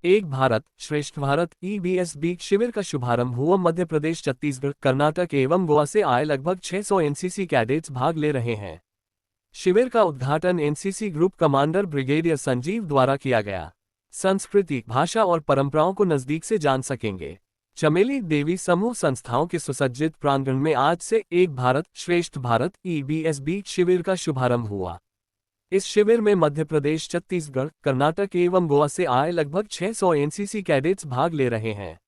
एक भारत श्रेष्ठ भारत EBSB शिविर का शुभारंभ हुआ। मध्य प्रदेश, छत्तीसगढ़, कर्नाटक एवं गोवा से आए लगभग 600 एनसीसी कैडेट्स भाग ले रहे हैं। शिविर का उद्घाटन NCC group commander brigadier Sanjeev द्वारा किया गया। संस्कृति, भाषा और परंपराओं को नजदीक से जान सकेंगे। चमेली देवी समूह संस्थाओं के सुसज्जित प्रांगण में आज से एक भारत श्रेष्ठ भारत EBSB शिविर का शुभारंभ हुआ। इस शिविर में मध्य प्रदेश, छत्तीसगढ़, कर्नाटक एवं गोवा से आए लगभग 600 एनसीसी कैडेट्स भाग ले रहे हैं।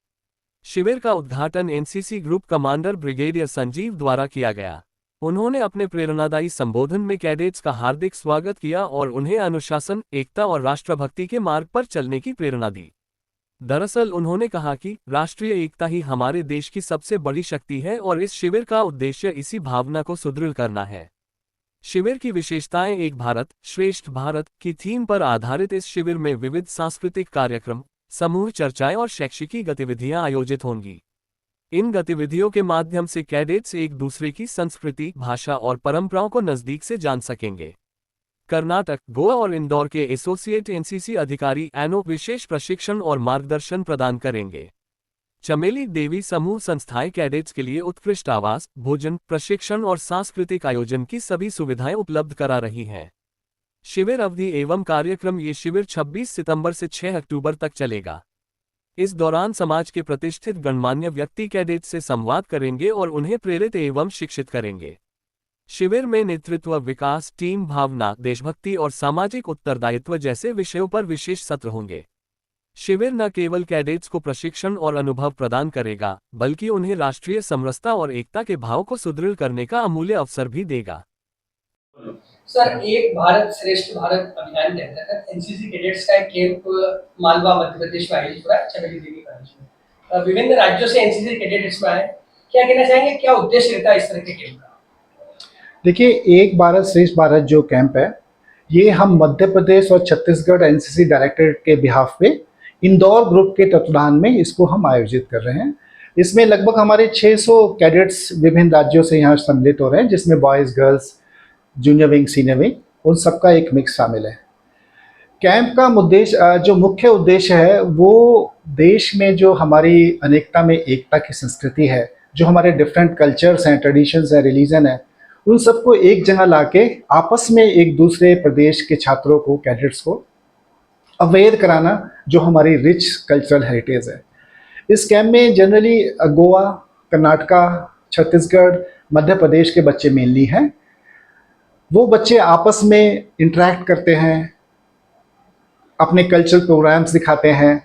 शिविर का उद्घाटन NCC group commander brigadier Sanjeev द्वारा किया गया। उन्होंने अपने प्रेरणादायी संबोधन में कैडेट्स का हार्दिक स्वागत किया और उन्हें अनुशासन, एकता और राष्ट्रभक्ति के मार्ग पर चलने की प्रेरणा दी। दरअसल उन्होंने कहा कि राष्ट्रीय एकता ही हमारे देश की सबसे बड़ी शक्ति है और इस शिविर का उद्देश्य इसी भावना को सुदृढ़ करना है। शिविर की विशेषताएं। एक भारत श्रेष्ठ भारत की थीम पर आधारित इस शिविर में विविध सांस्कृतिक कार्यक्रम, समूह चर्चाएं और शैक्षिक गतिविधियां आयोजित होंगी। इन गतिविधियों के माध्यम से कैडेट्स एक दूसरे की संस्कृति, भाषा और परंपराओं को नजदीक से जान सकेंगे। कर्नाटक, गोवा और इंदौर के एसोसिएट एनसीसी अधिकारी एनओ विशेष प्रशिक्षण और मार्गदर्शन प्रदान करेंगे। चमेली देवी समूह संस्थाएं कैडेट्स के लिए उत्कृष्ट आवास, भोजन, प्रशिक्षण और सांस्कृतिक आयोजन की सभी सुविधाएं उपलब्ध करा रही हैं। शिविर अवधि एवं कार्यक्रम। ये शिविर 26 सितंबर से 6 अक्टूबर तक चलेगा। इस दौरान समाज के प्रतिष्ठित गणमान्य व्यक्ति कैडेट्स से संवाद करेंगे और उन्हें प्रेरित एवं शिक्षित करेंगे। शिविर में नेतृत्व, विकास, टीम भावना, देशभक्ति और सामाजिक उत्तरदायित्व जैसे विषयों पर विशेष सत्र होंगे। शिविर न केवल कैडेट्स को प्रशिक्षण और अनुभव प्रदान करेगा, बल्कि उन्हें राष्ट्रीय समरसता और एकता के भाव को सुदृढ़ करने का अमूल्य अवसर भी देगा। सर, एक भारत श्रेष्ठ भारत अभियान के अंतर्गत एनसीसी कैडेट्स का एक कैंप मालवा, मध्य प्रदेश में आयोजित हो रहा है, चमेली देवी कॉलेज में। विभिन्न राज्यों से एनसीसी कैडेट इसमें आए। क्या कहना चाहेंगे, क्या उद्देश्य रहता है इस तरह के कैंप का? देखिए, एक भारत श्रेष्ठ भारत जो कैंप है, ये हम मध्य प्रदेश और छत्तीसगढ़ एनसीसी डायरेक्टरेट के बिहाफ पे इंदौर ग्रुप के तत्वाधान में इसको हम आयोजित कर रहे हैं। इसमें लगभग हमारे 600 कैडेट्स विभिन्न राज्यों से यहाँ सम्मिलित हो रहे हैं, जिसमें boys, girls, junior wing, senior wing, उन सबका एक मिक्स शामिल है। कैंप का उद्देश्य, जो मुख्य उद्देश्य है, वो देश में जो हमारी अनेकता में एकता की संस्कृति है, जो हमारे डिफरेंट कल्चर्स हैं, ट्रेडिशंस हैं, रिलीजन है, उन सबको एक जगह लाके आपस में एक दूसरे प्रदेश के छात्रों को, कैडेट्स को अवेयर कराना, जो हमारी रिच कल्चरल हेरिटेज है। इस कैंप में जनरली गोवा, कर्नाटका, छत्तीसगढ़, मध्य प्रदेश के बच्चे मेनली हैं। वो बच्चे आपस में इंटरेक्ट करते हैं, अपने कल्चरल प्रोग्राम्स दिखाते हैं।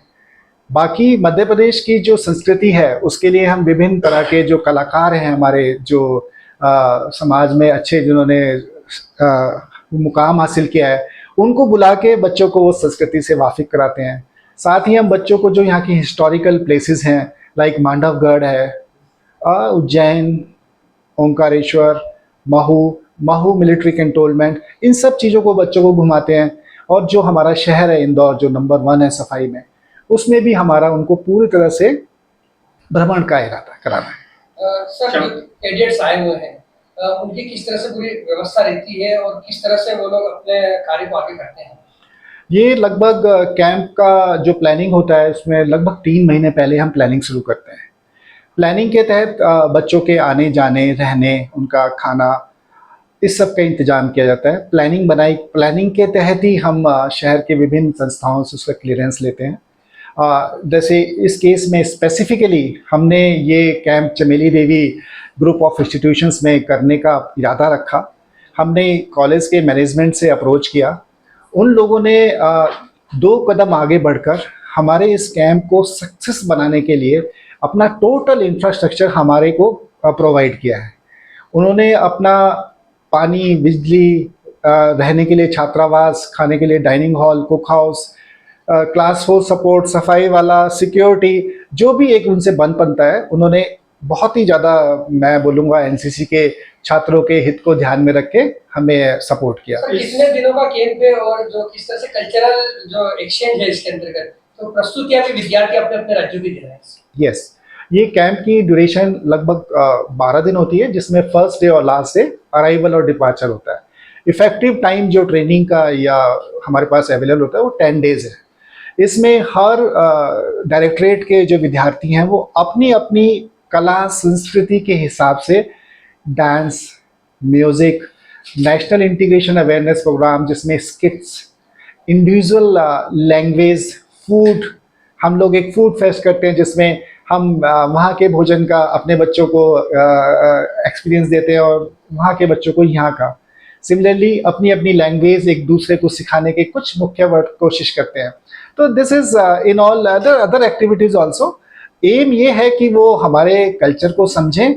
बाकी मध्य प्रदेश की जो संस्कृति है, उसके लिए हम विभिन्न तरह के जो कलाकार हैं हमारे, जो समाज में अच्छे, जिन्होंने मुकाम हासिल किया है, उनको बुला के बच्चों को वो संस्कृति से वाकिफ कराते हैं। साथ ही हम बच्चों को जो यहाँ की हिस्टोरिकल प्लेसेस हैं, लाइक मांडवगढ़ है, उज्जैन, ओंकारेश्वर, महू मिलिट्री कैंटोनमेंट, इन सब चीज़ों को बच्चों को घुमाते हैं। और जो हमारा शहर है इंदौर, जो नंबर 1 है सफाई में, उसमें भी हमारा उनको पूरी तरह से भ्रमण का इरादा कराना है। सर, कैडेट्स आए हुए हैं, उनकी किस तरह से पूरी व्यवस्था रहती है और किस तरह से वो लोग अपने कार्य को आगे करते हैं? ये लगभग कैंप का जो प्लानिंग होता है, उसमें लगभग 3 महीने पहले हम प्लानिंग शुरू करते हैं। प्लानिंग के तहत बच्चों के आने जाने, रहने, उनका खाना, इस सब का इंतजाम किया जाता है। प्लानिंग के तहत ही हम शहर के विभिन्न संस्थाओं से उसका क्लियरेंस लेते हैं। जैसे इस केस में स्पेसिफिकली हमने ये कैंप चमेली देवी ग्रुप ऑफ इंस्टीट्यूशंस में करने का इरादा रखा। हमने कॉलेज के मैनेजमेंट से अप्रोच किया। उन लोगों ने 2 कदम आगे बढ़कर हमारे इस कैंप को सक्सेस बनाने के लिए अपना टोटल इंफ्रास्ट्रक्चर हमारे को प्रोवाइड किया है। उन्होंने अपना पानी, बिजली, रहने के लिए छात्रावास, खाने के लिए dining hall, cook house, class 4 support, सफाई वाला, सिक्योरिटी, जो भी एक उनसे बन बनता है, उन्होंने बहुत ही ज़्यादा, मैं बोलूँगा, एनसीसी के छात्रों के हित को ध्यान में रख के हमें सपोर्ट किया। कितने दिनों का कैंप है और जो किस तरह से कल्चरल जो एक्सचेंज है इसके अंतर्गत, तो प्रस्तुतियाँ भी विद्यार्थी अपने अपने राज्यों की दे रहे हैं? यस, ये कैंप की ड्यूरेशन लगभग 12 दिन होती है, जिसमें फर्स्ट डे और लास्ट डे अराइवल और डिपार्चर होता है। इफेक्टिव टाइम जो ट्रेनिंग का या हमारे पास अवेलेबल होता है वो 10 डेज है। इसमें हर डायरेक्टरेट के जो विद्यार्थी हैं वो अपनी अपनी कला संस्कृति के हिसाब से dance, music, national integration awareness programme जिसमें स्किट्स, इंडिविजुअल लैंग्वेज, फूड, हम लोग एक फूड फेस्ट करते हैं जिसमें हम वहाँ के भोजन का अपने बच्चों को एक्सपीरियंस देते हैं और वहाँ के बच्चों को यहाँ का। सिमिलरली अपनी अपनी लैंग्वेज एक दूसरे को सिखाने के कुछ मुख्य वर्ड कोशिश करते हैं। तो this is in all other activities also. Um ये है कि वो हमारे कल्चर को समझें,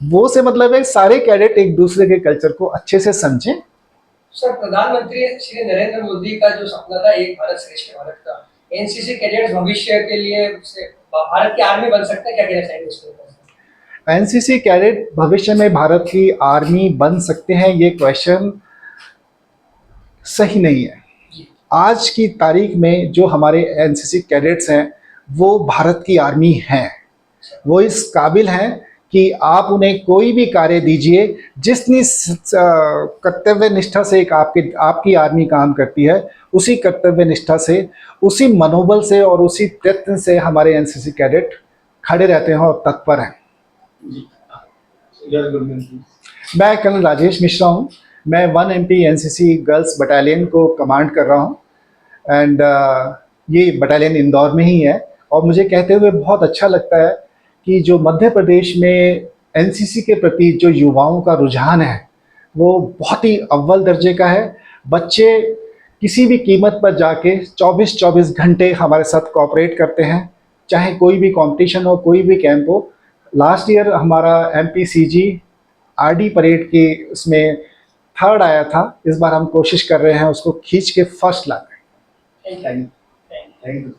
वो से मतलब है सारे कैडेट एक दूसरे के कल्चर को अच्छे से समझें। सर, प्रधानमंत्री श्री नरेंद्र मोदी का जो सपना था एक भारत श्रेष्ठ भारत का, एनसीसी कैडेट्स भविष्य के लिए भारत की आर्मी बन सकते हैं, क्या कहना चाहेंगे इसके ऊपर? एनसीसी कैडेट भविष्य में भारत की आर्मी बन सकते हैं, ये क्वेश्चन सही नहीं है। आज की तारीख में जो हमारे एनसीसी कैडेट्स हैं वो भारत की आर्मी हैं, वो इस काबिल हैं कि आप उन्हें कोई भी कार्य दीजिए, जितनी कर्तव्य निष्ठा से एक आपकी आर्मी काम करती है, उसी कर्तव्य निष्ठा से, उसी मनोबल से और उसी प्रयत्न से हमारे एनसीसी कैडेट खड़े रहते हैं और तत्पर हैं। मैं कर्नल राजेश मिश्रा हूँ, मैं 1 MP एनसीसी गर्ल्स बटालियन को कमांड कर रहा हूँ एंड ये बटालियन इंदौर में ही है। और मुझे कहते हुए बहुत अच्छा लगता है कि जो मध्य प्रदेश में एनसीसी के प्रति जो युवाओं का रुझान है वो बहुत ही अव्वल दर्जे का है। बच्चे किसी भी कीमत पर जाके 24-24 घंटे हमारे साथ कोऑपरेट करते हैं, चाहे कोई भी कंपटीशन हो, कोई भी कैंप हो। लास्ट ईयर हमारा MPCG RD परेड की उसमें 3rd आया था, इस बार हम कोशिश कर रहे हैं उसको खींच के 1st लाने। Thank you.